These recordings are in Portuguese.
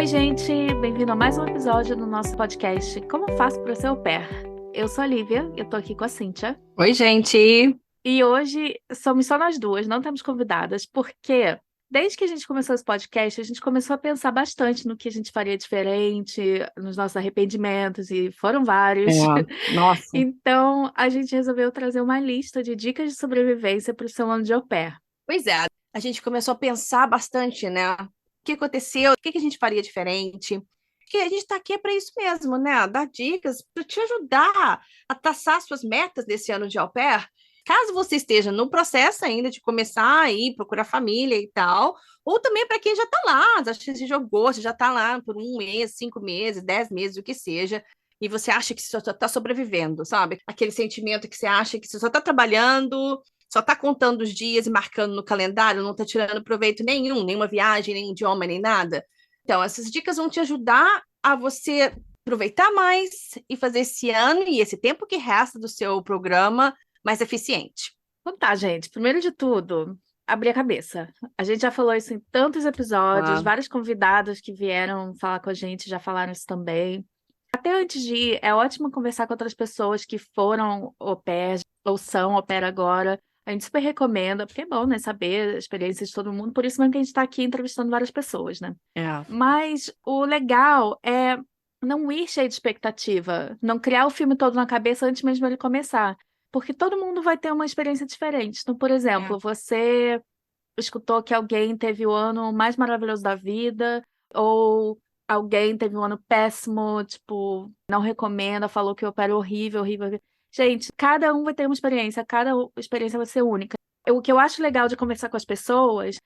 Oi, gente! Bem-vindo a mais um episódio do nosso podcast Como eu faço para ser au pair? Eu sou a Lívia, eu tô aqui com a Cíntia. Oi, gente. E hoje somos só nós duas, não temos convidadas, porque desde que a gente começou esse podcast, a gente começou a pensar bastante no que a gente faria diferente, nos nossos arrependimentos, e foram É, vários. nossa. Então, a gente resolveu trazer uma lista de dicas de sobrevivência para o seu ano de au pair. Pois é, a gente começou a pensar bastante, né? O que aconteceu? O que a gente faria diferente? Porque a gente está aqui para isso mesmo, né? Dar dicas para te ajudar a traçar suas metas desse ano de au pair. Caso você esteja no processo ainda de começar a ir procurar família e tal, ou também para quem já está lá, já se jogou, você já está lá por 1 mês, 5 meses, 10 meses, o que seja, e você acha que você só está sobrevivendo, sabe? Aquele sentimento que você acha que você só está trabalhando, só tá contando os dias e marcando no calendário, não tá tirando proveito nenhum, nenhuma viagem, nem idioma, nem nada. Então, essas dicas vão te ajudar a você aproveitar mais e fazer esse ano e esse tempo que resta do seu programa mais eficiente. Então tá, gente. Primeiro de tudo, abrir a cabeça. A gente já falou isso em tantos episódios, Ah, vários convidados que vieram falar com a gente já falaram isso também. Até antes de ir, é ótimo conversar com outras pessoas que foram au pair ou são au pair agora. A gente super recomenda, porque é bom, né, saber a experiência de todo mundo. Por isso mesmo que a gente está aqui entrevistando várias pessoas, né? é. Mas o legal é não ir cheio de expectativa, não criar o filme todo na cabeça antes mesmo ele começar. Porque todo mundo vai ter uma experiência diferente. Então, por É. exemplo, você escutou que alguém teve o ano mais maravilhoso da vida, ou alguém teve um ano péssimo, tipo, não recomenda, falou que o opera horrível, horrível. Gente, cada um vai ter uma experiência, experiência vai ser única. O que eu acho legal de conversar com as pessoas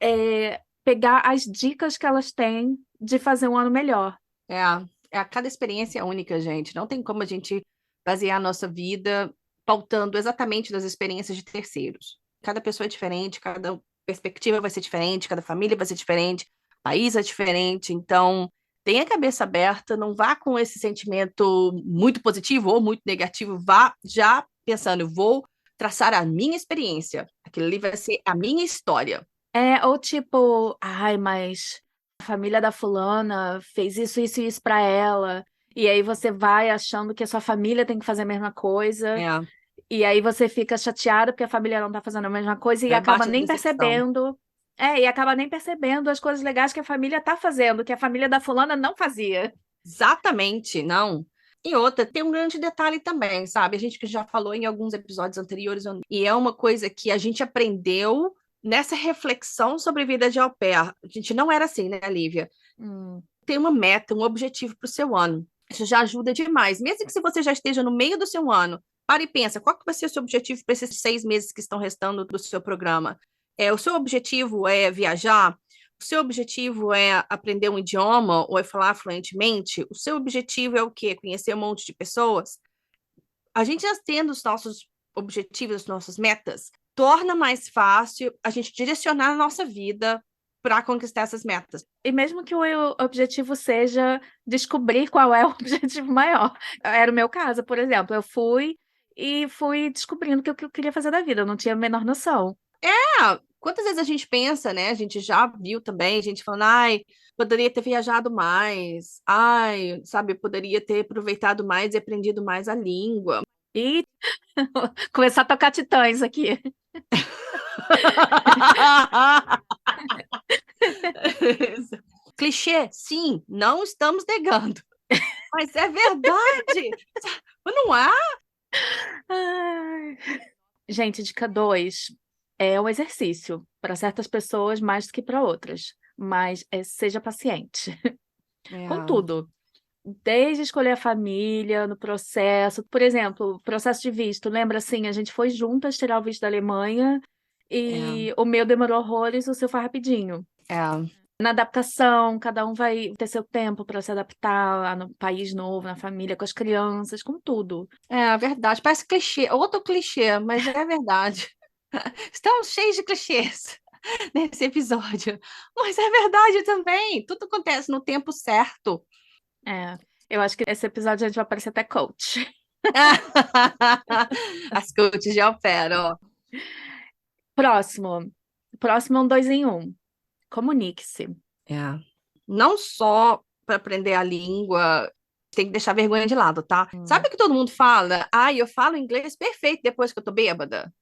é pegar as dicas que elas têm de fazer um ano melhor. É, cada experiência é única, gente. Não tem como a gente basear a nossa vida pautando exatamente das experiências de terceiros. Cada pessoa é diferente, cada perspectiva vai ser diferente, cada família vai ser diferente, país é diferente. Então, tenha a cabeça aberta, não vá com esse sentimento muito positivo ou muito negativo, vá já pensando, eu vou traçar a minha experiência. Aquilo ali vai ser a minha história. É, ou tipo, ai, mas a família da fulana fez isso, isso e isso pra ela. E aí você vai achando que a sua família tem que fazer a mesma coisa. É, E aí você fica chateado porque a família não tá fazendo a mesma coisa e acaba bate a nem decepção. percebendo. É, e acaba nem percebendo as coisas legais que a família tá fazendo, que a família da fulana não fazia. Exatamente, não. E outra, tem um grande detalhe também, sabe? A gente que já falou em alguns episódios anteriores, e é uma coisa que a gente aprendeu nessa reflexão sobre vida de au pair. A gente não era assim, né, Lívia? Hum. Tem uma meta, um objetivo para o seu ano. Isso já ajuda demais. Mesmo que se você já esteja no meio do seu ano, para e pensa, qual que vai ser o seu objetivo para esses 6 meses que estão restando do seu programa? O seu objetivo é viajar? O seu objetivo é aprender um idioma ou é falar fluentemente? O seu objetivo é o quê? Conhecer um monte de pessoas? A gente já tendo os nossos objetivos, as nossas metas, torna mais fácil a gente direcionar a nossa vida para conquistar essas metas. E mesmo que o objetivo seja descobrir qual é o objetivo maior. Era o meu caso, por exemplo. Eu fui descobrindo o que eu queria fazer da vida. Eu não tinha a menor noção. Quantas vezes a gente pensa, né? A gente já viu também, gente falando, ai, poderia ter viajado mais, ai, sabe, poderia ter aproveitado mais e aprendido mais a língua. E começar a tocar Titãs aqui. Clichê, sim, não estamos negando, mas é verdade, não é? Ai. Gente, dica 2 é um exercício para certas pessoas mais do que para outras, mas seja paciente. Com É, tudo, desde escolher a família, no processo, por exemplo, processo de visto, lembra assim, a gente foi juntas tirar o visto da Alemanha é, e o meu demorou horrores, o seu foi rapidinho. é, Na adaptação, cada um vai ter seu tempo para se adaptar lá no país novo, na família, com as crianças, com tudo. é verdade, parece clichê, outro clichê, mas é verdade. Estamos cheios de clichês nesse episódio, mas é verdade também, tudo acontece no tempo certo. É, eu acho que esse episódio a gente vai parecer até coach. As coaches já operam. Próximo. Próximo é um dois em um. Comunique-se. É. não só para aprender a língua, tem que deixar a vergonha de lado, tá? Sabe que todo mundo fala? Eu falo inglês perfeito depois que eu tô bêbada.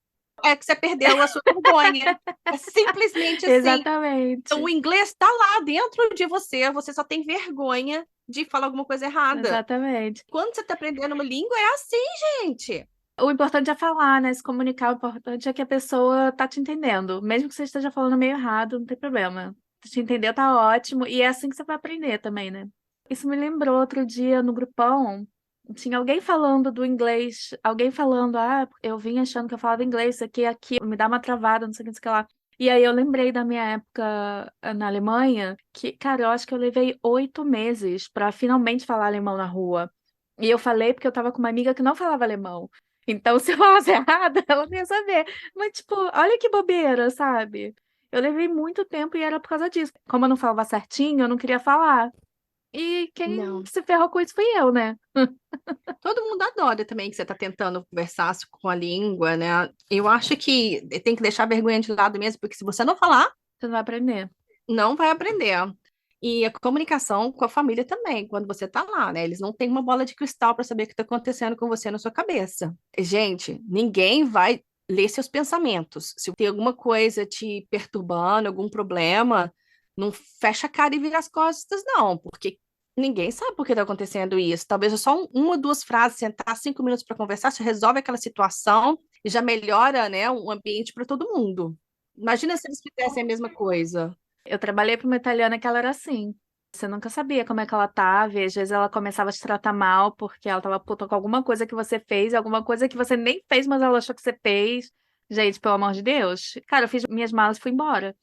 É que você perdeu a sua vergonha. É simplesmente assim. Então, Exatamente. o inglês está lá dentro de você, você só tem vergonha de falar alguma coisa errada. Exatamente. Quando você está aprendendo uma língua, é assim, gente. O importante é falar, né? Se comunicar, o importante é que a pessoa tá te entendendo. Mesmo que você esteja falando meio errado, não tem problema. Se te entender, tá ótimo. E é assim que você vai aprender também, né? Isso me lembrou outro dia no grupão, tinha alguém falando do inglês, alguém falando, eu vim achando que eu falava inglês, isso aqui, me dá uma travada, não sei o que, não sei o que lá. E aí eu lembrei da minha época na Alemanha, que, cara, eu acho que eu levei 8 meses pra finalmente falar alemão na rua. E eu falei porque eu tava com uma amiga que não falava alemão. Então, se eu falasse errado, ela não ia saber. Mas, tipo, olha que bobeira, sabe? Eu levei muito tempo e era por causa disso. Como eu não falava certinho, eu não queria falar. E quem Não. se ferrou com isso fui eu, né? Todo mundo adora também que você está tentando conversar com a língua, né? Eu acho que tem que deixar a vergonha de lado mesmo, porque se você não falar, Você não vai aprender. não vai aprender. E a comunicação com a família também, quando você tá lá, né? Eles não têm uma bola de cristal para saber o que está acontecendo com você na sua cabeça. Gente, ninguém vai ler seus pensamentos. Se tem alguma coisa te perturbando, algum problema, não fecha a cara e vira as costas, não, porque ninguém sabe por que está acontecendo isso. Talvez é só uma ou duas frases, sentar 5 minutos para conversar, você resolve aquela situação e já melhora, né, o ambiente para todo mundo. Imagina se eles fizessem a mesma coisa. Eu trabalhei para uma italiana que ela era assim. Você nunca sabia como é que ela tava, e às vezes ela começava a te tratar mal porque ela tava puta com alguma coisa que você fez, alguma coisa que você nem fez, mas ela achou que você fez. Gente, pelo amor de Deus. Cara, eu fiz minhas malas e fui embora.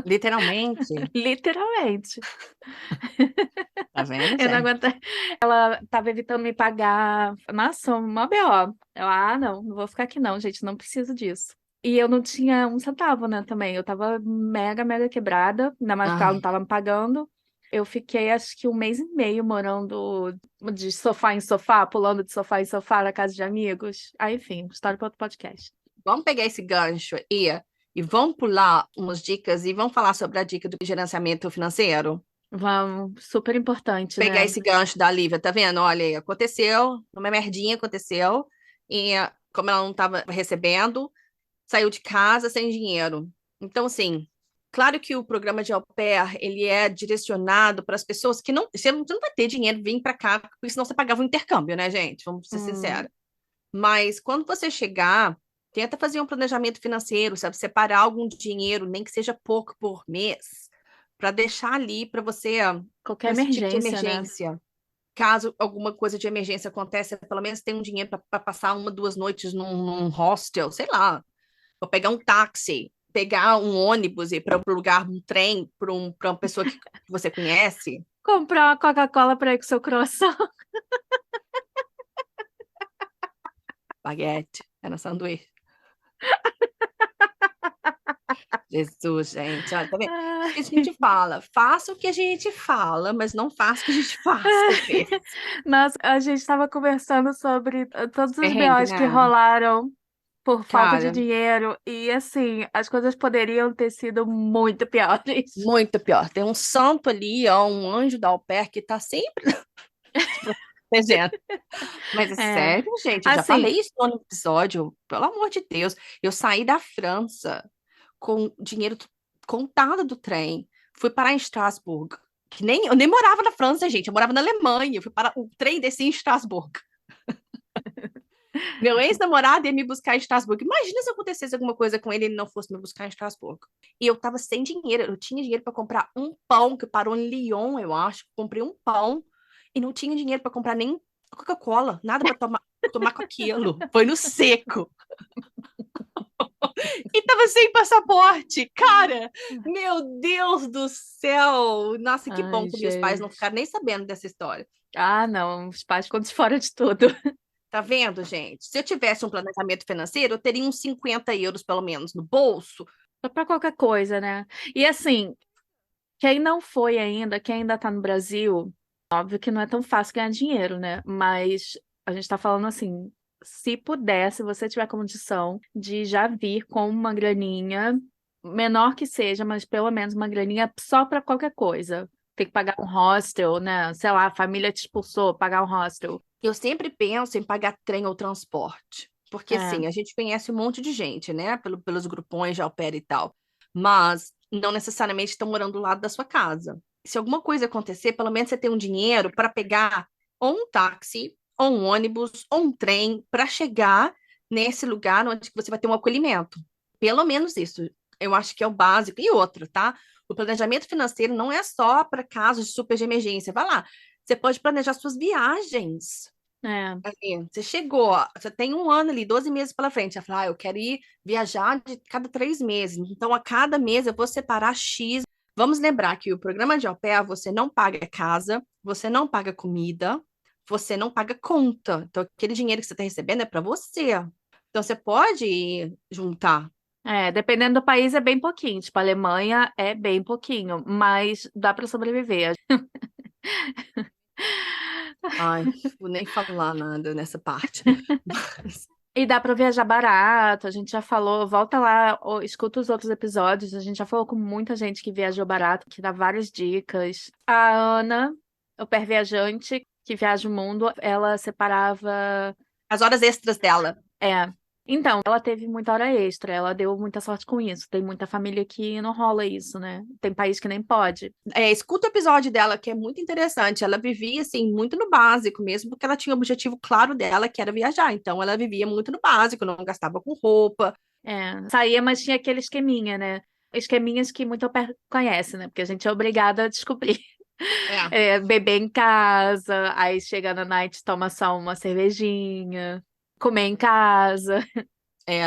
Literalmente. Literalmente. Tá vendo, Eu não gente? aguentei. Ela tava evitando me pagar. Nossa, uma BO. Não vou ficar aqui não, gente, não preciso disso. E eu não tinha um centavo, né, também. Eu tava mega, mega quebrada, ainda mais porque ela não Ai, tava me pagando. Eu fiquei, acho que 1 mês e meio morando de sofá em sofá, pulando de sofá em sofá na casa de amigos. Aí, enfim, história para outro podcast. vamos pegar esse gancho e vamos pular umas dicas e vamos falar sobre a dica do gerenciamento financeiro. Vamos, super importante, Pegar né? esse gancho da Lívia, tá vendo? Olha, aí, aconteceu, uma merdinha aconteceu, e como ela não estava recebendo, saiu de casa sem dinheiro. Então, assim, claro que o programa de au pair, ele é direcionado para as pessoas que não, você não vai ter dinheiro vir para cá, porque senão você pagava o intercâmbio, né, gente? Vamos ser Hum, sinceros. Mas quando você chegar, tenta fazer um planejamento financeiro, sabe? Separar algum dinheiro, nem que seja pouco por mês, para deixar ali para você, qualquer para esse tipo de emergência, né? emergência. Caso alguma coisa de emergência aconteça, pelo menos tem um dinheiro para passar uma, duas noites num hostel, sei lá, ou pegar um táxi, pegar um ônibus e ir para um lugar, um trem, para uma pessoa que você conhece. Comprar uma Coca-Cola para ir com seu croissant. Baguete, era sanduíche. Jesus, gente, olha, tá vendo? A Ai. gente fala, faça o que a gente fala, mas não faça o que a gente faz, às vezes. Nossa, a gente estava conversando sobre todos os Perrengue, BOs que né? rolaram por falta de Cara, dinheiro e assim, as coisas poderiam ter sido muito piores. muito pior. Tem um santo ali, ó, um anjo da au pair que tá sempre te protegendo. Mas é É, sério, gente, eu já assim, falei isso no episódio, pelo amor de Deus. Eu saí da França com dinheiro contado do trem, fui parar em Estrasburgo. Que nem, eu nem morava na França, gente, eu morava na Alemanha. Eu fui para o trem descia em Estrasburgo. Meu ex-namorado ia me buscar em Estrasburgo. Imagina se acontecesse alguma coisa com ele e ele não fosse me buscar em Estrasburgo. E eu tava sem dinheiro. Eu tinha dinheiro para comprar um pão, que parou em Lyon, eu acho. Comprei um pão e não tinha dinheiro para comprar nem Coca-Cola, nada para tomar com aquilo. Foi no seco. E tava sem passaporte. Cara, meu Deus do céu. Nossa, que bom ai, que meus pais não gente. ficaram nem sabendo dessa história. Não, os pais ficam de fora de tudo. Tá vendo, gente? Se eu tivesse um planejamento financeiro, eu teria uns 50 euros, pelo menos, no bolso. Para qualquer coisa, né? E assim, quem não foi ainda, quem ainda tá no Brasil, óbvio que não é tão fácil ganhar dinheiro, né? Mas a gente tá falando assim, se puder, se você tiver condição de já vir com uma graninha. menor que seja, mas pelo menos uma graninha só para qualquer coisa. Tem que pagar um hostel, né? Sei lá, a família te expulsou, pagar um hostel. Eu sempre penso em pagar trem ou transporte, porque É, assim, a gente conhece um monte de gente, né, pelos grupões de au pair e tal, mas não necessariamente estão morando do lado da sua casa. Se alguma coisa acontecer, pelo menos você tem um dinheiro para pegar ou um táxi, ou um ônibus, ou um trem para chegar nesse lugar onde você vai ter um acolhimento. Pelo menos isso. Eu acho que é o básico. E outra, tá? O planejamento financeiro não é só para casos de super de emergência. Vai lá, você pode planejar suas viagens. é. Você chegou, ó, você tem um ano ali, 12 meses pela frente. Você fala, eu quero ir viajar de cada 3 meses. Então, a cada mês eu vou separar X. Vamos lembrar que o programa de au pair, você não paga casa, você não paga comida, você não paga conta. Então, aquele dinheiro que você está recebendo é para você. Então, você pode juntar. É, dependendo do país é bem pouquinho. Tipo, a Alemanha é bem pouquinho, mas dá para sobreviver. Ai, vou nem falar nada nessa parte. Mas, E dá para viajar barato. A gente já falou, volta lá, escuta os outros episódios. A gente já falou com muita gente que viajou barato, que dá várias dicas. A Ana, o pé viajante, que viaja o mundo, ela separava. as horas extras dela. É. Então, ela teve muita hora extra, ela deu muita sorte com isso. Tem muita família que não rola isso, né? Tem país que nem pode. Escuta o episódio dela, que é muito interessante. Ela vivia, assim, muito no básico mesmo, porque ela tinha o objetivo claro dela, que era viajar. Então, ela vivia muito no básico, não gastava com roupa. É, saía, mas tinha aquele esqueminha, né? Esqueminhas que muito conhece, né? Porque a gente é obrigada a descobrir. É, É, beber em casa, aí chega na night, toma só uma cervejinha, comer em casa. é.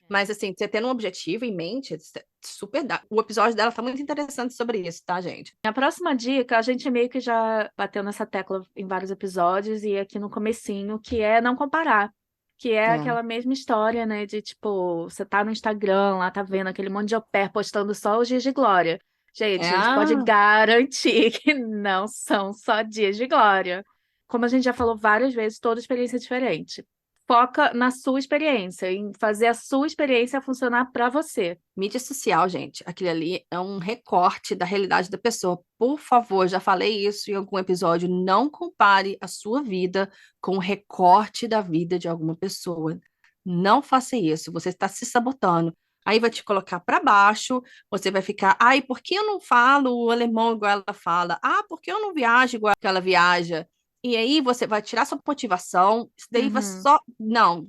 Mas, assim, você tendo um objetivo em mente, super dá. O episódio dela tá muito interessante sobre isso, tá, gente? A próxima dica, a gente meio que já bateu nessa tecla em vários episódios e aqui no comecinho, que é não comparar. Que é É. aquela mesma história, né? De tipo, você tá no Instagram lá, tá vendo aquele monte de au pair postando só os dias de glória. Gente, a gente pode É. garantir que não são só dias de glória. Como a gente já falou várias vezes, toda experiência é diferente. Foca na sua experiência, em fazer a sua experiência funcionar para você. Mídia social, gente, aquilo ali é um recorte da realidade da pessoa. Por favor, já falei isso em algum episódio, não compare a sua vida com o recorte da vida de alguma pessoa. Não faça isso, você está se sabotando. Aí vai te colocar para baixo, você vai ficar, ai, por que eu não falo o alemão igual ela fala? Ah, por que eu não viajo igual que ela viaja? E aí você vai tirar sua motivação, isso daí vai Uhum. só. Não,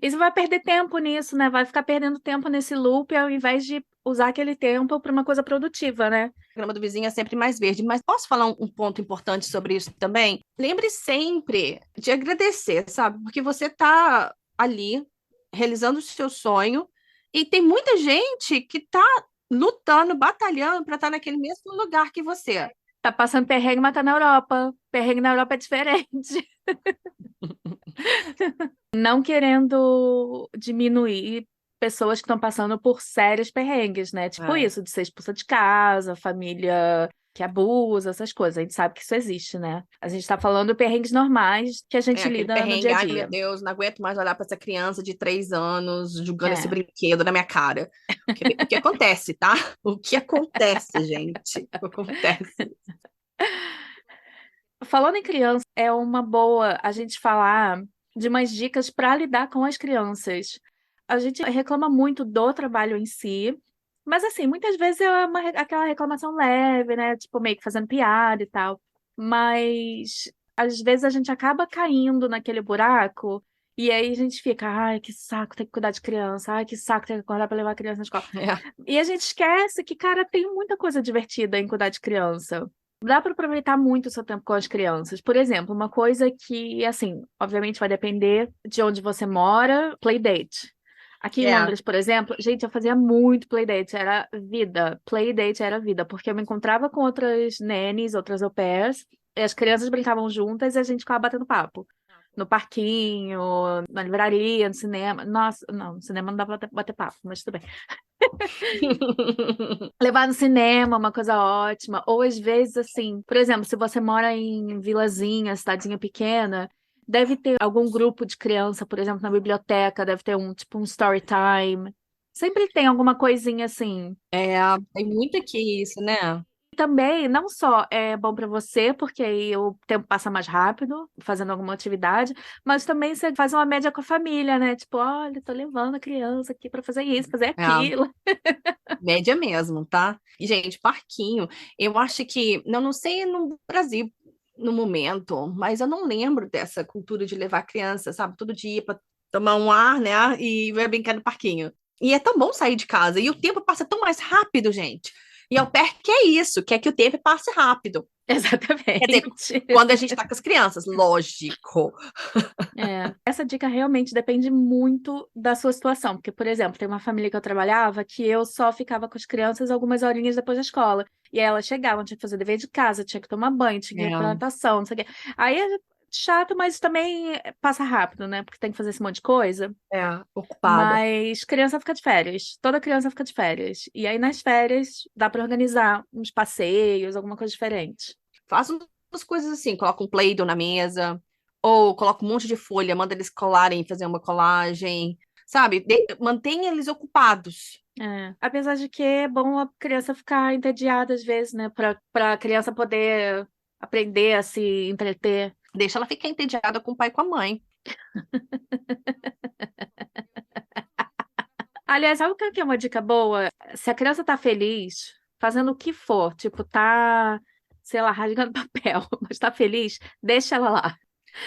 E você vai perder tempo nisso, né? Vai ficar perdendo tempo nesse loop ao invés de usar aquele tempo para uma coisa produtiva, né? grama do vizinho é sempre mais verde. Mas posso falar um ponto importante sobre isso também? Lembre sempre de agradecer, sabe? Porque você está ali realizando o seu sonho e tem muita gente que está lutando, batalhando para estar naquele mesmo lugar que você. Tá passando perrengue, mas tá na Europa. Perrengue na Europa é diferente. Não querendo diminuir pessoas que estão passando por sérios perrengues, né? Tipo É. isso, de ser expulsa de casa, família que abusa, essas coisas. A gente sabe que isso existe, né? A gente tá falando perrengues normais que a É gente aquele lida no dia perrengue, a ai meu dia. Deus, não aguento mais olhar para essa criança de 3 anos jogando esse É. brinquedo na minha cara. O que acontece, tá? O que acontece, gente? O que acontece? Falando em criança, é uma boa a gente falar de umas dicas para lidar com as crianças. A gente reclama muito do trabalho em si, mas assim, muitas vezes é aquela reclamação leve, né? Tipo, meio que fazendo piada e tal. Mas às vezes a gente acaba caindo naquele buraco e aí a gente fica, ai, que saco ter que cuidar de criança, ai, que saco ter que acordar para levar a criança na escola. É, E a gente esquece que, cara, tem muita coisa divertida em cuidar de criança. Dá para aproveitar muito o seu tempo com as crianças. Por exemplo, uma coisa que, assim, obviamente vai depender de onde você mora, playdate. Aqui em é. Londres, por exemplo, gente, eu fazia muito playdate, era vida. Playdate era vida, porque eu me encontrava com outras nannies, outras au pairs, e as crianças brincavam juntas e a gente ficava batendo papo. No parquinho, na livraria, no cinema. Nossa, não, no cinema não dá pra bater papo, mas tudo bem. Levar no cinema, uma coisa ótima. Ou às vezes, assim, por exemplo, se você mora em vilazinha, cidadezinha pequena, deve ter algum grupo de criança, por exemplo, na biblioteca, deve ter um tipo um story time. Sempre tem alguma coisinha assim. É, tem muito aqui isso, né? Também, não só é bom para você, porque aí o tempo passa mais rápido fazendo alguma atividade, mas também você faz uma média com a família, né? Tipo, olha, tô levando a criança aqui para fazer isso, fazer É, aquilo. média mesmo, tá? E, gente, parquinho, eu acho que, não sei no Brasil no momento, mas eu não lembro dessa cultura de levar criança, sabe? Todo dia para tomar um ar, né? E vai brincar no parquinho. E é tão bom sair de casa, e o tempo passa tão mais rápido, gente. E ao pé que é isso, quer que o tempo passe rápido. Quer dizer, Exatamente. quando a gente tá com as crianças, lógico. É, essa dica realmente depende muito da sua situação, porque, por exemplo, tem uma família que eu trabalhava que eu só ficava com as crianças algumas horinhas depois da escola. E aí elas chegavam, tinha que fazer dever de casa, tinha que tomar banho, tinha que ir pra É, natação, não sei o quê. Aí é chato, mas também passa rápido, né? Porque tem que fazer esse monte de coisa. ocupada. Mas criança fica de férias, toda criança fica de férias. E aí nas férias dá pra organizar uns passeios, alguma coisa diferente. Faz umas coisas assim, coloca um Play-Doh na mesa, ou coloca um monte de folha, manda eles colarem, fazer uma colagem, sabe? Mantenha eles ocupados. É. Apesar de que é bom a criança ficar entediada às vezes, né? Para a criança poder aprender a se entreter. Deixa ela ficar entediada com o pai e com a mãe. Aliás, sabe o que é uma dica boa? Se a criança tá feliz, fazendo o que for, tipo, tá, sei lá, rasgando papel, mas tá feliz, deixa ela lá.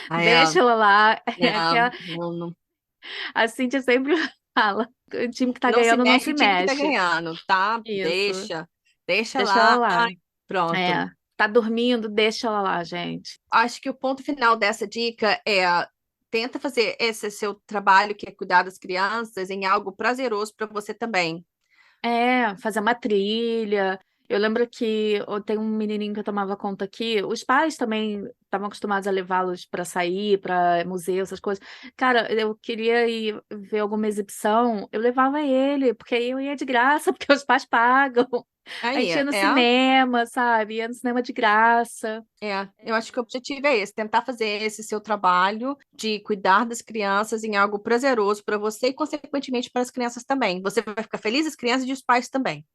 Aí, Deixa ela lá. é, É aquela, a Cíntia sempre fala, o time que tá não se ganhando não mexe se o time que tá mexe. ganhando, tá? Isso. Deixa Deixa ela lá, lá. pronto. É. Tá dormindo, deixa ela lá, gente. Acho que o ponto final dessa dica é tenta fazer esse seu trabalho, que é cuidar das crianças, em algo prazeroso para você também. É, fazer uma trilha. Eu lembro que tem um menininho que eu tomava conta aqui. Os pais também estavam acostumados a levá-los para sair, para museu, essas coisas. Cara, eu queria ir ver alguma exibição, eu levava ele, porque aí eu ia de graça, porque os pais pagam. A Aí, gente ia no cinema, sabe? Ia no cinema de graça. eu acho que o objetivo é esse, tentar fazer esse seu trabalho de cuidar das crianças em algo prazeroso para você e, consequentemente, para as crianças também. Você vai ficar feliz, as crianças e os pais também.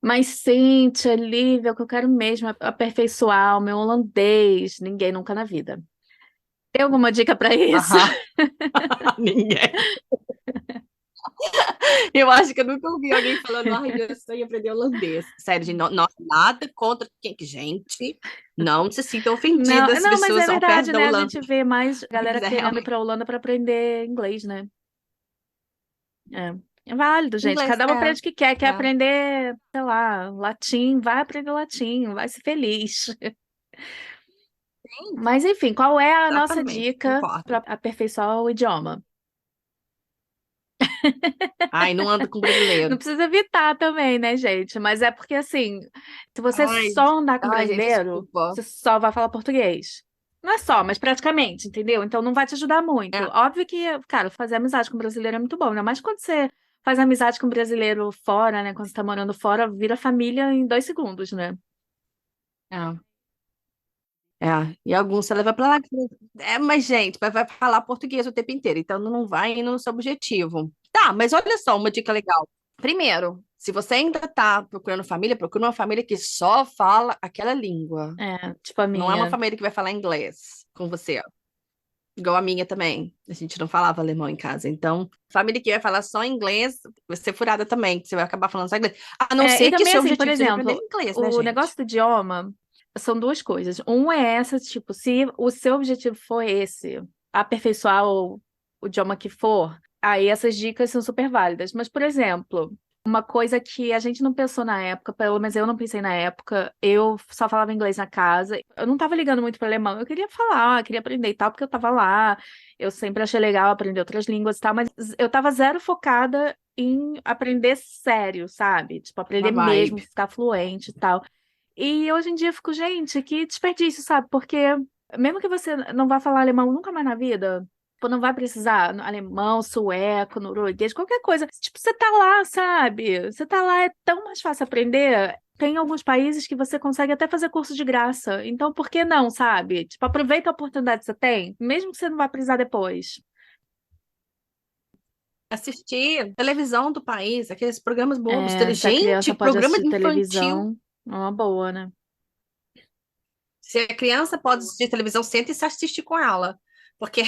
Mas, Cíntia, Lívia, o que eu quero mesmo é aperfeiçoar o meu holandês. Ninguém nunca na vida. Tem alguma dica para isso? Aham. Ninguém. Eu acho que eu nunca ouvi alguém falando, ai, eu sonho em aprender holandês. Sério, gente, nossa, nada contra quem. Gente, não se sintam Não, ofendidas, não, mas é pessoas ao pé verdade, da né? A Holanda. gente vê mais galera Mas é querendo ir realmente para a Holanda para aprender inglês, né? É. É válido, gente. inglês. Cada um aprende o que quer. Quer É. aprender, sei lá, latim, vai aprender latim, vai ser feliz. Sim, Mas, enfim, qual é a nossa exatamente, dica para concordo. aperfeiçoar o idioma? Ai, não anda com Não brasileiro. precisa evitar também, né, gente? Mas é porque, assim, se você Ai, só andar com ai, gente, brasileiro, desculpa. você só vai falar português. Não é só, mas praticamente, entendeu? Então não vai te ajudar muito. É, Óbvio que, cara, fazer amizade com brasileiro é muito bom, né? Mas quando você faz amizade com brasileiro fora, né? Quando você tá morando fora, vira família em 2 segundos, né? é, é. E alguns você leva pra lá. Mas, gente, vai falar português o tempo inteiro, então não vai no seu objetivo. Tá, mas olha só, uma dica legal. Primeiro, se você ainda tá procurando família, procura uma família que só fala aquela língua. É, tipo a Não é uma minha. família que vai falar inglês com você. Igual a minha também. A gente não falava alemão em casa. Então, família que vai falar só inglês, vai ser furada também, que você vai acabar falando só inglês. A não É, e ser que também, seu assim, por objetivo seja aprender exemplo, inglês, né, o gente? negócio do idioma são duas coisas. Um é essa, tipo, se o seu objetivo for esse, aperfeiçoar o idioma que for, aí essas dicas são super válidas. Mas, por exemplo, uma coisa que a gente não pensou na época, pelo menos eu não pensei na época, eu só falava inglês na casa, eu não tava ligando muito para alemão, eu queria falar, queria aprender e tal, porque eu tava lá, eu sempre achei legal aprender outras línguas e tal, mas eu tava zero focada em aprender sério, sabe? Tipo, Uma aprender mesmo, vibe. ficar fluente e tal. E hoje em dia eu fico, gente, que desperdício, sabe? Porque mesmo que você não vá falar alemão nunca mais na vida, tipo, não vai precisar alemão, sueco, norueguês, qualquer coisa. Tipo, você tá lá, sabe? Você tá lá, é tão mais fácil aprender. Tem alguns países que você consegue até fazer curso de graça. Então, por que não, sabe? Tipo, aproveita a oportunidade que você tem, mesmo que você não vá precisar depois. Assistir televisão do país, aqueles programas bobos. É, se a Gente, criança pode programa assistir infantil. televisão, é uma boa, né? Se a criança pode assistir televisão, senta e se assiste com ela. Porque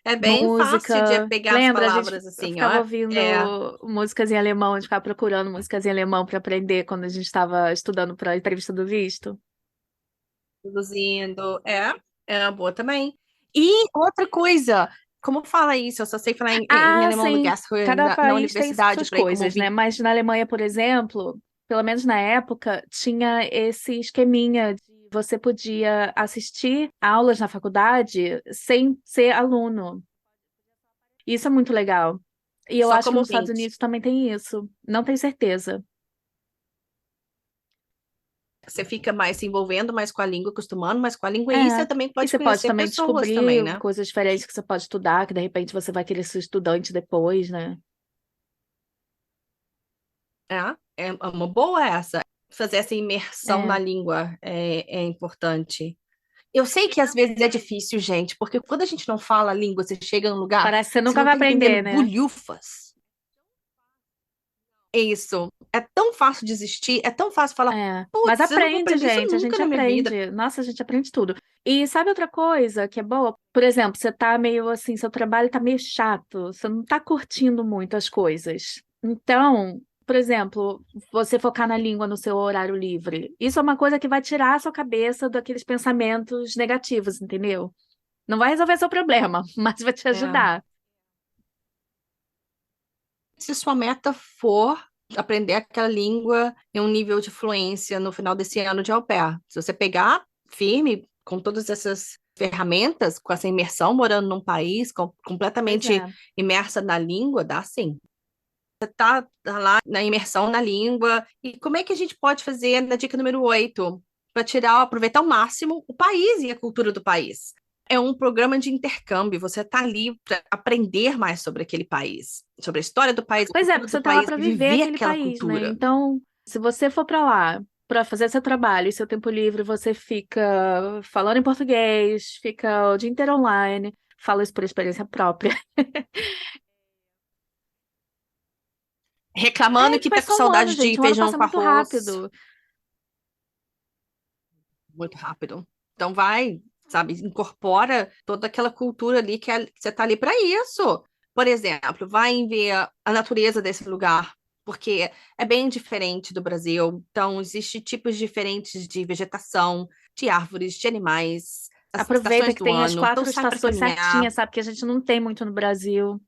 é bem fácil de Música. pegar as Lembra, a gente palavras assim, ficava ó. ouvindo músicas em alemão, a gente ficava procurando músicas em alemão para aprender quando a gente estava estudando para a entrevista do visto. Produzindo. É uma boa também. E outra coisa, como fala isso? Eu só sei falar em Ah, alemão no sim, Gashuhr, cada na país tem universidade, suas para ir como coisas, né? ouvinte. Mas na Alemanha, por exemplo, pelo menos na época, tinha esse esqueminha de você podia assistir aulas na faculdade sem ser aluno. Isso é muito legal. E eu Só acho que como nos Estados ouvinte. Unidos também tem isso. Não tenho certeza. Você fica mais se envolvendo mais com a língua, acostumando mais com a língua, e você É. também E pode você pode conhecer também pessoas também, descobrir né? coisas diferentes que você pode estudar, que de repente você vai querer ser estudante depois, né? É uma boa essa. Fazer essa imersão na É. língua é importante. Eu sei que às vezes é difícil, gente, porque quando a gente não fala a língua, você chega num lugar, Parece que você você nunca não vai tá entendendo aprender, né? bulhufas. É isso. É tão fácil desistir, é tão fácil falar, É. Mas putz, eu não vou aprende, aprender isso gente, a nunca gente na minha vida. aprende. Nossa, a gente aprende tudo. E sabe outra coisa que é boa? Por exemplo, você tá meio assim, seu trabalho tá meio chato, você não tá curtindo muito as coisas. Então, por exemplo, você focar na língua no seu horário livre. Isso é uma coisa que vai tirar a sua cabeça daqueles pensamentos negativos, entendeu? Não vai resolver seu problema, mas vai te É. ajudar. Se sua meta for aprender aquela língua em um nível de fluência no final desse ano de au pair, se você pegar firme com todas essas ferramentas, com essa imersão, morando num país Pois completamente é. imersa na língua, dá sim. Você tá lá na imersão na língua. E como é que a gente pode fazer na dica número 8 para aproveitar ao máximo o país e a cultura do país? É um programa de intercâmbio. Você está ali para aprender mais sobre aquele país, sobre a história do país, a Pois é, cultura porque do você tá lá país para e viver viver aquele aquela país, né? cultura. Então, se você for para lá para fazer seu trabalho e seu tempo livre, você fica falando em português, fica o dia inteiro online. Falo isso por experiência própria. Reclamando É, que tipo, é tá com só um ano, saudade de gente. Um ano feijão passa com muito arroz. rápido. Muito rápido. Então vai, sabe, incorpora toda aquela cultura ali que você tá ali para isso. Por exemplo, vai ver a natureza desse lugar, porque é bem diferente do Brasil. Então, existem tipos diferentes de vegetação, de árvores, de animais, as Aproveita estações que do tem as ano. Então, quatro sai para estações caminhar. certinhas, sabe? Que a gente não tem muito no Brasil.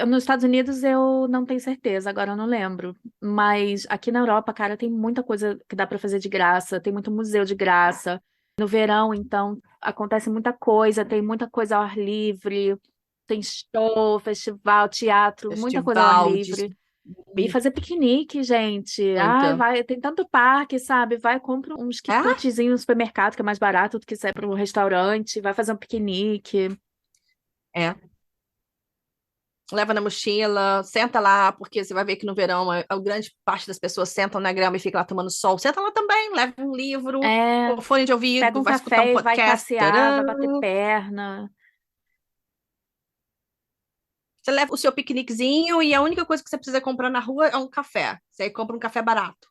Nos Estados Unidos eu não tenho certeza, agora eu não lembro. Mas aqui na Europa, cara, tem muita coisa que dá para fazer de graça, tem muito museu de graça. No verão, então, acontece muita coisa, tem muita coisa ao ar livre, tem show, festival, teatro, muita coisa ao ar Festival de livre. E fazer piquenique, gente. Ai, muita. vai, tem tanto parque, sabe? Vai, compra uns É, quitutezinhos no supermercado, que é mais barato do que sair para um restaurante, vai fazer um piquenique. é. Leva na mochila, senta lá, porque você vai ver que no verão a grande parte das pessoas sentam na grama e fica lá tomando sol. Senta lá também, leva um livro, É, com fone de pega ouvido, um vai escutar um café e vai podcast. passear, vai bater Tcharam! perna. Você leva o seu piqueniquezinho e a única coisa que você precisa comprar na rua é um café. Você aí compra um café barato.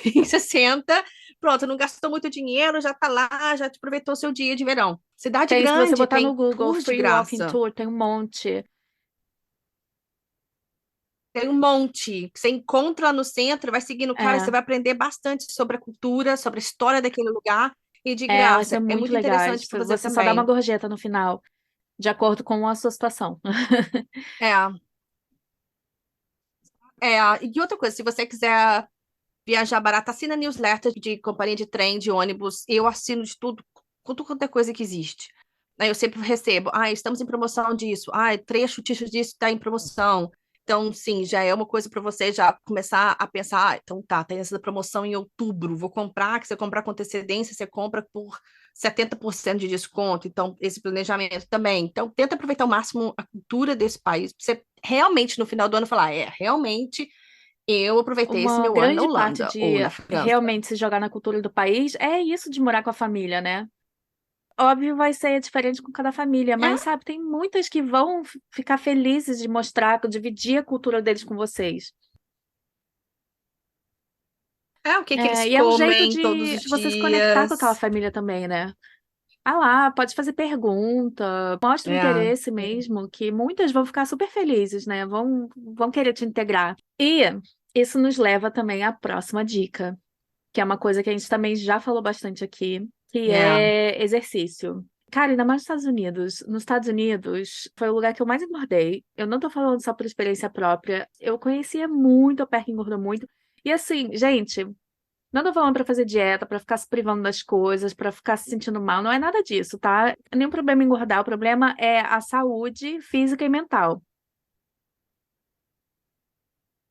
E você senta, pronto, não gastou muito dinheiro, já tá lá, já te aproveitou o seu dia de verão. Cidade Tem, se você grande, botar no tem Google tours de Free Walking graça. Tour, tem um monte. Tem um monte. Você encontra lá no centro, vai seguindo, cara, você É, vai aprender bastante sobre a cultura, sobre a história daquele lugar e de elas são graça. É muito muito legais. interessante para fazer Você só dá uma também. gorjeta no final, de acordo com a sua situação. É, E outra coisa, se você quiser viajar barato, assina newsletter de companhia de trem, de ônibus. Eu assino de tudo quanto é coisa que existe. Aí eu sempre recebo, estamos em promoção disso. Trecho disso está em promoção. Então, sim, já é uma coisa para você já começar a pensar, então tá, tem essa promoção em outubro, vou comprar, que você comprar com antecedência, você compra por 70% de desconto. Então, esse planejamento também. Então, tenta aproveitar ao máximo a cultura desse país, pra você realmente, no final do ano, falar, realmente eu aproveitei esse Uma meu ano na grande parte Holanda de ou na França. realmente se jogar na cultura do país é isso de morar com a família, né? Óbvio, vai ser diferente com cada família, É, mas sabe, tem muitas que vão ficar felizes de mostrar, dividir a cultura deles com vocês. o que que eles E é um jeito comem todos de os você se conectar com aquela dias. família também, né? Ah lá, pode fazer pergunta, mostra o É, interesse mesmo, que muitas vão ficar super felizes, né? Vão querer te integrar. E isso nos leva também à próxima dica, que é uma coisa que a gente também já falou bastante aqui, que é. é exercício. Cara, ainda mais nos Estados Unidos. Nos Estados Unidos foi o lugar que eu mais engordei. Eu não tô falando só por experiência própria. Eu conhecia muito a perna que engordou muito. E assim, gente, não tô falando pra fazer dieta, pra ficar se privando das coisas, pra ficar se sentindo mal. Não é nada disso, tá? Nenhum problema em engordar. O problema é a saúde física e mental.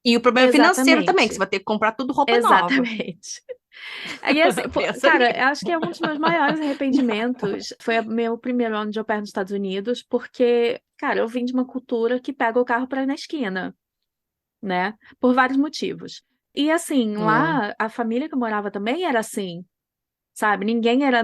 E o problema financeiro também, que você Exatamente. vai ter que comprar tudo roupa nova. Exatamente. Aí, assim, Pensa cara, nisso. eu acho que é um dos meus maiores arrependimentos. Foi meu primeiro ano de au pair nos Estados Unidos, porque, cara, eu vim de uma cultura que pega o carro para ir na esquina, né? Por vários motivos. E, assim, É. lá, a família que eu morava também era assim, sabe?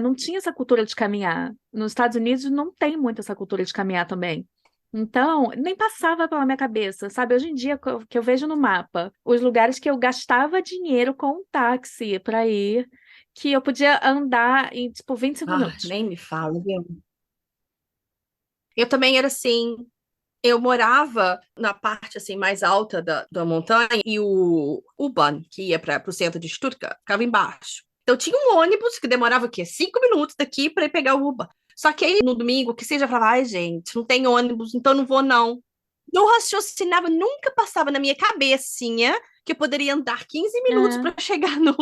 Não tinha essa cultura de caminhar. Nos Estados Unidos não tem muito essa cultura de caminhar também. Então, nem passava pela minha cabeça, sabe? Hoje em dia, que eu vejo no mapa, os lugares que eu gastava dinheiro com um táxi para ir, que eu podia andar em, tipo, 25 minutos. Nem me fala, viu? Eu também era assim. Eu morava na parte assim mais alta da montanha e o U-Bahn, que ia para o centro de Stuttgart, ficava embaixo. Então tinha um ônibus que demorava o quê? 5 minutos daqui para ir pegar o U-Bahn. Só que aí no domingo, que seja, eu falava, gente, não tem ônibus, então não vou não. Não raciocinava, nunca passava na minha cabecinha que eu poderia andar 15 minutos É. para chegar no.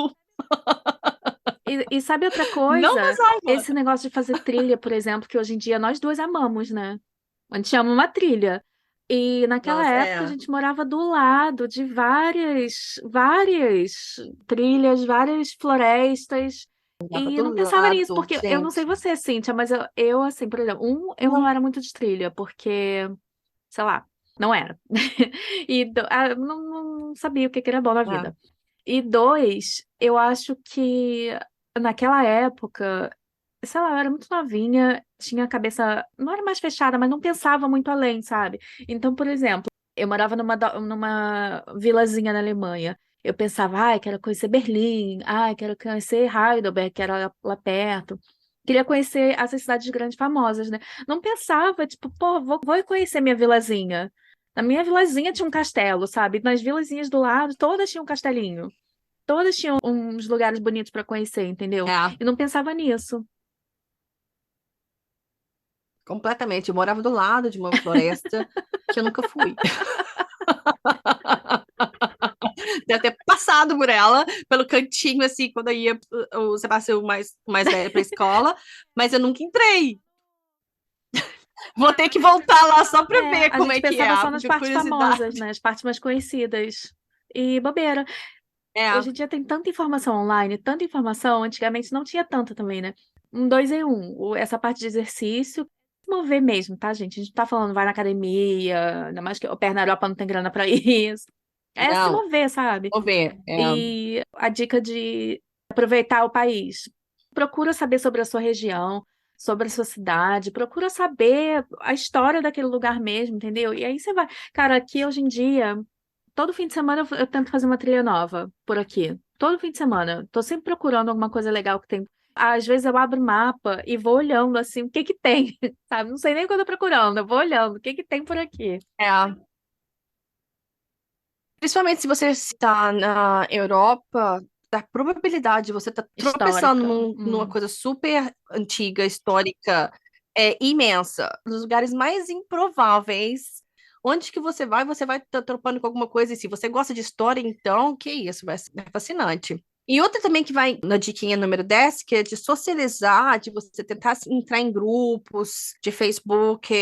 E sabe outra Não coisa? passava. Esse negócio de fazer trilha, por exemplo, que hoje em dia nós duas amamos, né? A gente ama uma trilha. E naquela Nossa, época a gente morava do lado de várias trilhas, várias florestas. andava E do não pensava nisso, lado, porque eu não sei gente. você, Cíntia, mas eu assim, por exemplo, eu não Não. era muito de trilha, porque, sei lá, não era. Não sabia o que que era bom na É. vida. E dois, eu acho que naquela época, sei lá, eu era muito novinha, tinha a cabeça, não era mais fechada, mas não pensava muito além, sabe? Então, por exemplo, eu morava numa vilazinha na Alemanha. Eu pensava, quero conhecer Berlim, quero conhecer Heidelberg, que era lá perto. Queria conhecer essas cidades grandes famosas, né? Não pensava, tipo, pô, vou conhecer minha vilazinha. Na minha vilazinha tinha um castelo, sabe? Nas vilazinhas do lado, todas tinham um castelinho. Todas tinham uns lugares bonitos para conhecer, entendeu? É. E não pensava nisso. Completamente. Eu morava do lado de uma floresta que eu nunca fui. Deve ter passado por ela, pelo cantinho, assim, quando eu ia o Sebastião mais velho para a escola, mas eu nunca entrei. Vou ter que voltar lá só para ver A como gente é que pensava é, só nas de partes famosas, curiosidade. né? As partes mais conhecidas. E bobeira. É, Hoje em dia tem tanta informação online, tanta informação. Antigamente não tinha tanta também, né? Um, dois em um. Essa parte de exercício. Se mover mesmo, tá, gente? A gente não tá falando vai na academia, ainda mais que o pé na Europa não tem grana pra isso. É se não, mover, sabe? vou ver. E a dica de aproveitar o país. Procura saber sobre a sua região, sobre a sua cidade, procura saber a história daquele lugar mesmo, entendeu? E aí você vai. Cara, aqui hoje em dia, todo fim de semana eu tento fazer uma trilha nova por aqui. Todo fim de semana. Tô sempre procurando alguma coisa legal que tem. Às vezes eu abro o mapa e vou olhando assim, o que que tem, sabe? Não sei nem o que eu tô procurando, eu vou olhando, o que que tem por aqui. É. Principalmente se você está na Europa, a probabilidade de você estar tropeçando Histórica. numa coisa super antiga, histórica, é imensa. Nos lugares mais improváveis, onde que você vai estar tropando com alguma coisa. E se você gosta de história, então, que isso, vai ser fascinante. E outra também que vai na diquinha número 10, que é de socializar, de você tentar entrar em grupos de Facebook,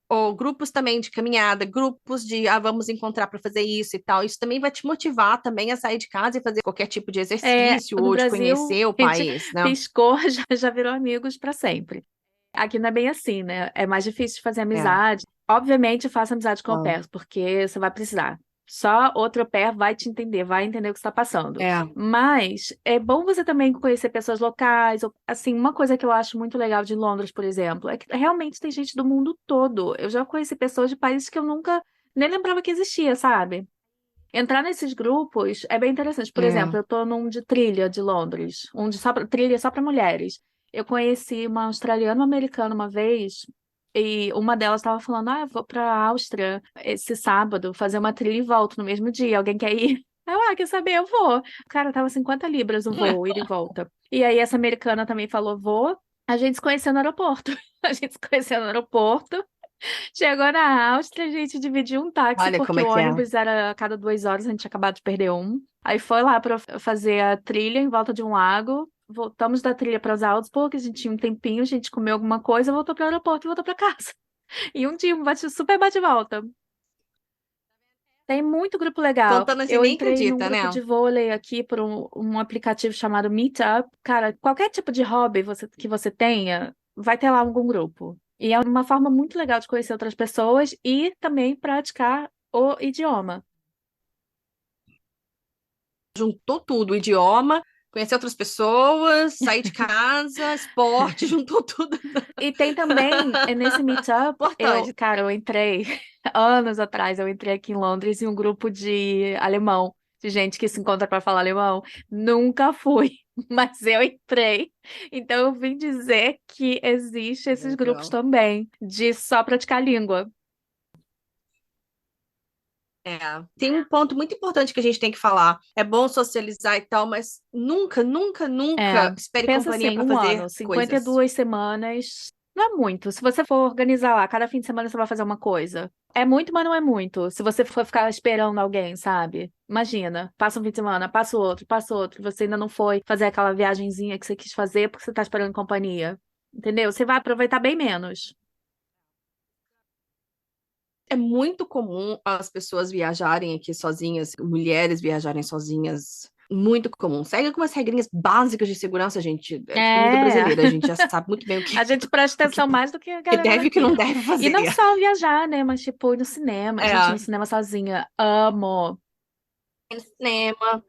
ou grupos também de caminhada, grupos de vamos encontrar para fazer isso e tal. Isso também vai te motivar também a sair de casa e fazer qualquer tipo de exercício No ou de Brasil, conhecer o a gente país, né? piscou, já virou amigos para sempre. Aqui não é bem assim, né? É mais difícil de fazer É. amizade. Obviamente, faça amizade com o Bom, pair, porque você vai precisar. Só outro pair vai te entender, vai entender o que está passando. é. Mas é bom você também conhecer pessoas locais. Assim, uma coisa que eu acho muito legal de Londres, por exemplo, é que realmente tem gente do mundo todo. Eu já conheci pessoas de países que eu nunca nem lembrava que existia, sabe? Entrar nesses grupos é bem interessante. Por É. exemplo, eu tô num de trilha de Londres, um de trilha só para mulheres. Eu conheci uma australiana e uma americana uma vez, e uma delas estava falando: eu vou para a Áustria esse sábado fazer uma trilha e volto no mesmo dia. Alguém quer ir? Quer saber? Eu vou. Cara, tava 50 libras o voo, ida e volta. E aí essa americana também falou: vou. A gente se conheceu no aeroporto. A gente se conheceu no aeroporto. Chegou na Áustria, a gente dividiu um táxi, Olha como porque é o que é. ônibus era a cada 2 horas, a gente tinha acabado de perder um. Aí foi lá para fazer a trilha em volta de um lago. Voltamos da trilha para Salzburg, a gente tinha um tempinho, a gente comeu alguma coisa, voltou para o aeroporto e voltou para casa. E um dia, super bate-volta. Tem muito grupo legal. Contando assim, Eu nem entrei num acredita, grupo né? de vôlei aqui por um aplicativo chamado Meetup. Cara, qualquer tipo de hobby que você tenha, vai ter lá algum grupo. E é uma forma muito legal de conhecer outras pessoas e também praticar o idioma. Juntou tudo, o idioma, conhecer outras pessoas, sair de casa, esporte, juntou tudo. E tem também, nesse Meetup, Importante. eu entrei, anos atrás, eu entrei aqui em Londres em um grupo de alemão, de gente que se encontra para falar alemão. Nunca fui, mas eu entrei. Então eu vim dizer que existe esses grupos Legal. também, de só praticar língua. É. Tem um ponto muito importante que a gente tem que falar. É bom socializar e tal, mas nunca, nunca, É, nunca espere pensa companhia assim, para um fazer ano, cinquenta e coisas. duas semanas, não é muito. Se você for organizar lá, cada fim de semana você vai fazer uma coisa. É muito, mas não é muito. Se você for ficar esperando alguém, sabe? Imagina, passa um fim de semana, passa outro, você ainda não foi fazer aquela viagenzinha que você quis fazer porque você tá esperando companhia. Entendeu? Você vai aproveitar bem menos. É muito comum as pessoas viajarem aqui sozinhas, mulheres viajarem sozinhas. Muito comum. Segue algumas regrinhas básicas de segurança, gente. É comida É, brasileira, a gente já sabe muito bem o que, a gente presta o que, atenção mais do que a que galera deve e o que daqui. não deve E fazer. não só viajar, né? Mas tipo, ir no cinema. Gente, ir no É, cinema sozinha. Amo. no cinema,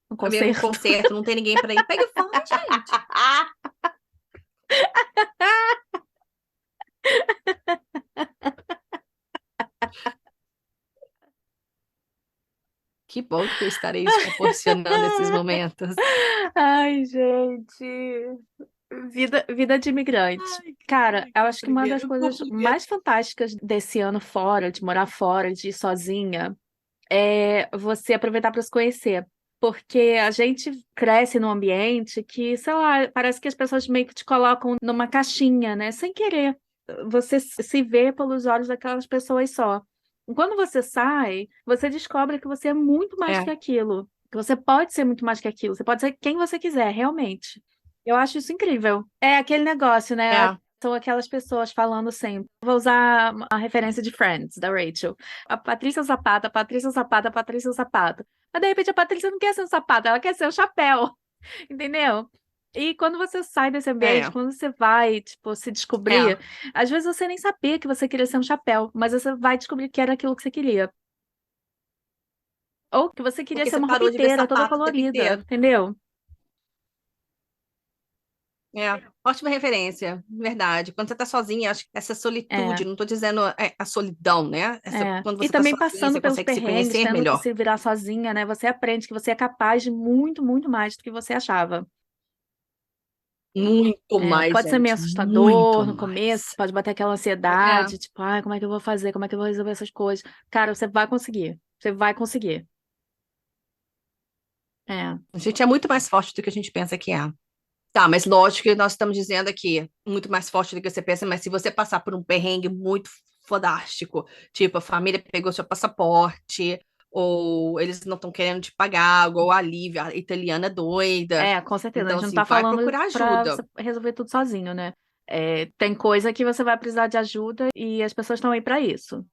Um ver um concerto. concerto, não tem ninguém para ir. Pega e vai, gente. Que bom que eu estarei te proporcionando esses momentos. Ai, gente. Vida de imigrante. Ai, Cara, eu caraca, acho que uma das primeiro coisas dia. mais fantásticas desse ano fora, de morar fora, de ir sozinha, é você aproveitar para se conhecer. Porque a gente cresce num ambiente que, sei lá, parece que as pessoas meio que te colocam numa caixinha, né? Sem querer. Você se vê pelos olhos daquelas pessoas só. Quando você sai, você descobre que você é muito mais que É, aquilo. Que você pode ser muito mais que aquilo. Você pode ser quem você quiser, realmente. Eu acho isso incrível. É aquele negócio, né? é. São aquelas pessoas falando sempre. Vou usar a referência de Friends, da Rachel. A Patrícia Zapata, Patrícia Zapata, Patrícia Zapata. Mas de repente a Patrícia não quer ser um sapato, ela quer ser um chapéu. Entendeu? E quando você sai desse ambiente, É, quando você vai, tipo, se é. descobrir, às vezes você nem sabia que você queria ser um chapéu, mas você vai descobrir que era aquilo que você queria. Ou que você queria Porque ser você uma roupa parou de ver inteira, toda sapato o tempo colorida, inteiro. entendeu? É, ótima referência, verdade. Quando você tá sozinha, acho que essa É. solitude, não tô dizendo a solidão, né? É. Quando E você tá também sozinha, passando você pelos consegue se perrengues, conhecer tendo que melhor. se virar sozinha, né? Você aprende que você é capaz de muito, muito mais do que você achava. Muito É, mais, pode ser meio gente, assustador muito no começo, mais. pode bater aquela É, ansiedade, tipo, ai, como é que eu vou fazer? Como é que eu vou resolver essas coisas? Cara, você vai conseguir. Você vai conseguir. É, a gente é muito mais forte do que a gente pensa que é. Tá, mas lógico que nós estamos dizendo aqui, muito mais forte do que você pensa, mas se você passar por um perrengue muito fodástico. Tipo, a família pegou seu passaporte, ou eles não estão querendo te pagar, ou a Lívia, a italiana doida. Com certeza. A Então, gente não assim, tá vai falando procurar pra ajuda. você resolver tudo sozinho, né? Tem coisa que você vai precisar de ajuda e as pessoas estão aí pra isso.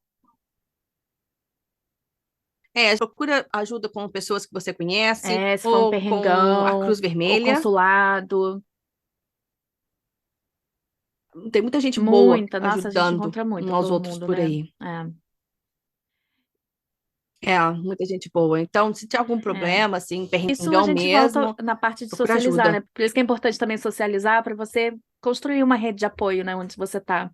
Procura ajuda com pessoas que você conhece, Se for um ou com a perrengão, Cruz ou Vermelha. consulado, Tem muita gente boa muita. Nossa, a gente ajudando encontra muito uns aos pelo outros mundo, por né? aí. Muita gente boa. Então, se tiver algum É. problema, assim, Isso a perrengão gente volta mesmo, na parte de procura socializar, ajuda. né? Por isso que é importante também socializar para você construir uma rede de apoio, né? Onde você tá.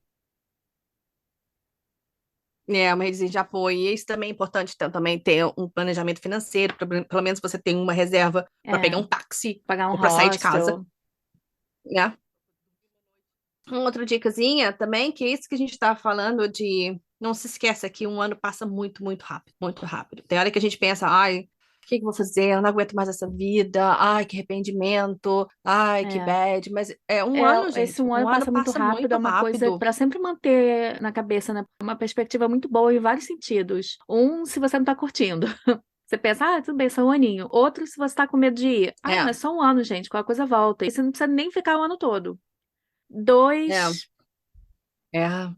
Uma rede de apoio. E isso também é importante também ter um planejamento financeiro, pelo menos você tem uma reserva para pegar É, um táxi pagar um ou para sair de casa, hostel. né? Uma outra dicasinha também, que é isso que a gente estava falando de não se esqueça que um ano passa muito, muito rápido, muito rápido. Tem hora que a gente pensa, ai, o que que eu vou fazer? Eu não aguento mais essa vida, ai, que arrependimento, ai, que É. bad. Mas é um ano, Esse gente. um ano Um ano passa muito passa rápido, muito é uma coisa rápido. para sempre manter na cabeça, né? Uma perspectiva muito boa em vários sentidos. Um, se você não tá curtindo. Você pensa, tudo bem, só um aninho. Outro, se você tá com medo de ir. Não, é É, só um ano, gente, qualquer coisa volta. E você não precisa nem ficar o ano todo. é, Dois, é.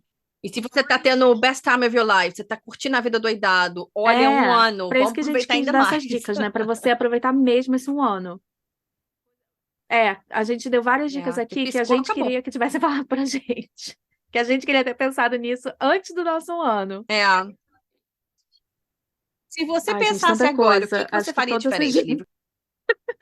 E se você tá tendo o best time of your life, você tá curtindo a vida doidado, olha, um ano, para isso vamos que a gente aproveitar quis ainda dar mais. essas dicas, né? Para você aproveitar mesmo esse um ano. A gente deu várias dicas Porque aqui que a piscou, gente acabou. queria que tivesse falado pra gente. Que a gente queria ter pensado nisso antes do nosso um ano. É. Se você Ai, gente, pensasse tanta agora, o que coisa. que você Acho que faria todas essas diferente, dicas.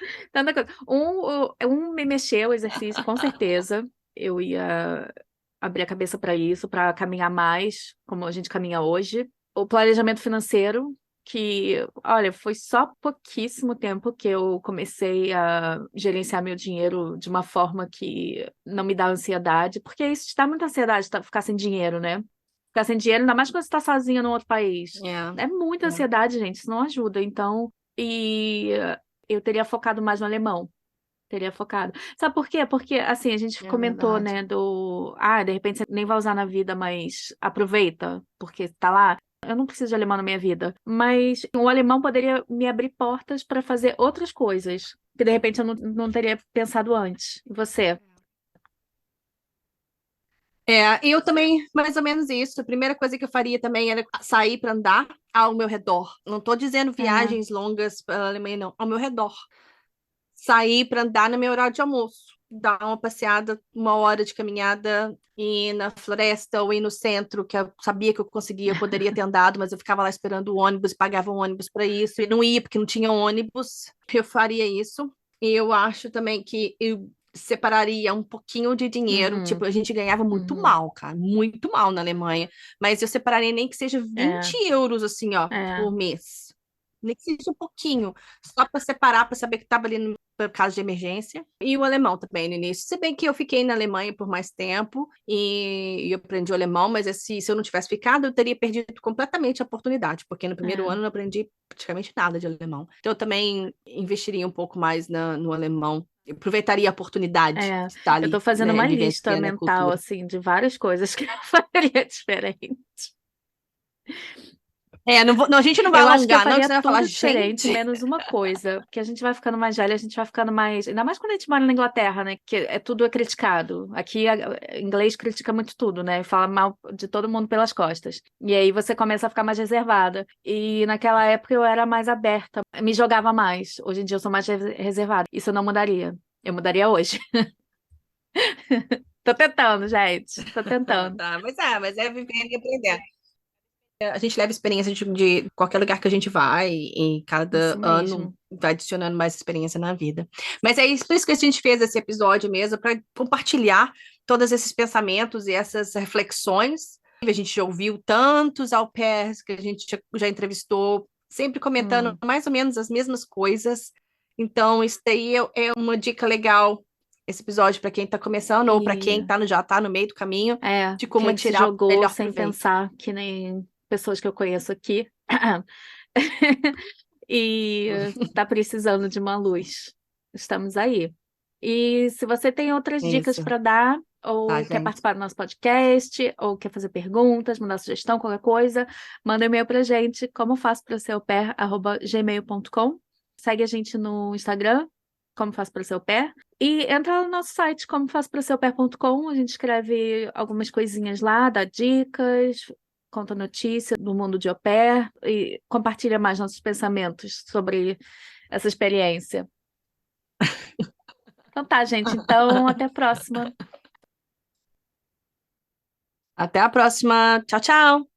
Lívia? Tanta coisa. Um me mexeu o exercício, com certeza. Eu ia abrir a cabeça para isso, para caminhar mais, como a gente caminha hoje. O planejamento financeiro, que, olha, foi só pouquíssimo tempo que eu comecei a gerenciar meu dinheiro de uma forma que não me dá ansiedade, porque isso te dá muita ansiedade, ficar sem dinheiro, né? Ficar sem dinheiro, ainda mais quando você está sozinha num outro país. É, É muita é, ansiedade, gente, isso não ajuda. Então, eu teria focado mais no alemão. Teria focado. Sabe por quê? Porque, assim, a gente é comentou, verdade. né, de repente você nem vai usar na vida, mas aproveita, porque tá lá. Eu não preciso de alemão na minha vida. Mas o alemão poderia me abrir portas para fazer outras coisas, que de repente eu não teria pensado antes. E você? Eu também, mais ou menos isso. A primeira coisa que eu faria também era sair para andar ao meu redor. Não estou dizendo É, viagens longas para a Alemanha, não, ao meu redor. Sair para andar no meu horário de almoço, dar uma passeada, 1 hora de caminhada, ir na floresta ou ir no centro, que eu sabia que eu conseguia, eu poderia ter andado, mas eu ficava lá esperando o ônibus, pagava um ônibus para isso, e não ia porque não tinha ônibus. Eu faria isso. E eu acho também que eu separaria um pouquinho de dinheiro, tipo, uhum, a gente ganhava muito uhum, mal, cara, muito mal na Alemanha, mas eu separaria nem que seja é, 20 euros, assim, ó, é, por mês. Nem que seja um pouquinho, só para separar, para saber que estava ali no por caso de emergência. E o alemão também no início. Se bem que eu fiquei na Alemanha por mais tempo e eu aprendi o alemão, mas se eu não tivesse ficado, eu teria perdido completamente a oportunidade, porque no primeiro é, ano eu não aprendi praticamente nada de alemão. Então eu também investiria um pouco mais no alemão. Eu aproveitaria a oportunidade é. de estar Eu tô ali, fazendo né, uma e lista vivenciando a mental, cultura. assim, de várias coisas que eu faria diferente. Não, a gente não vai Eu acho que eu alongar, não, que faria você vai falar, tudo diferente, gente. menos uma coisa, porque a gente vai ficando mais velha, a gente vai ficando mais. Ainda mais quando a gente mora na Inglaterra, né? Que tudo é criticado. Aqui, inglês critica muito tudo, né? Fala mal de todo mundo pelas costas. E aí você começa a ficar mais reservada. E naquela época eu era mais aberta, me jogava mais. Hoje em dia eu sou mais reservada. Isso eu não mudaria. Eu mudaria hoje. Tô tentando, gente. Tô tentando. Tá, mas é vivendo e aprendendo. A gente leva experiência de qualquer lugar que a gente vai, e Isso cada ano mesmo. vai adicionando mais experiência na vida. Mas é isso, por isso que a gente fez esse episódio mesmo, para compartilhar todos esses pensamentos e essas reflexões. A gente já ouviu tantos au pairs que a gente já entrevistou, sempre comentando Hum. mais ou menos as mesmas coisas. Então, isso daí é uma dica legal, esse episódio, para quem está começando ou para quem E já está no meio do caminho, de como quem se tirar o jogou melhor sem proveito. pensar, que nem pessoas que eu conheço aqui, e tá precisando de uma luz. Estamos aí. E se você tem outras dicas Isso. para dar, Tá, ou quer gente. participar do nosso podcast, ou quer fazer perguntas, mandar sugestão, qualquer coisa, manda um e-mail pra gente, como faço para ser au pair, @gmail.com. Segue a gente no Instagram, como faço para ser au pair. E entra no nosso site, como faço para ser au pair.com. A gente escreve algumas coisinhas lá, dá dicas, conta notícia do mundo de au pair e compartilha mais nossos pensamentos sobre essa experiência. Então tá, gente. Então, até a próxima. Até a próxima. Tchau, tchau.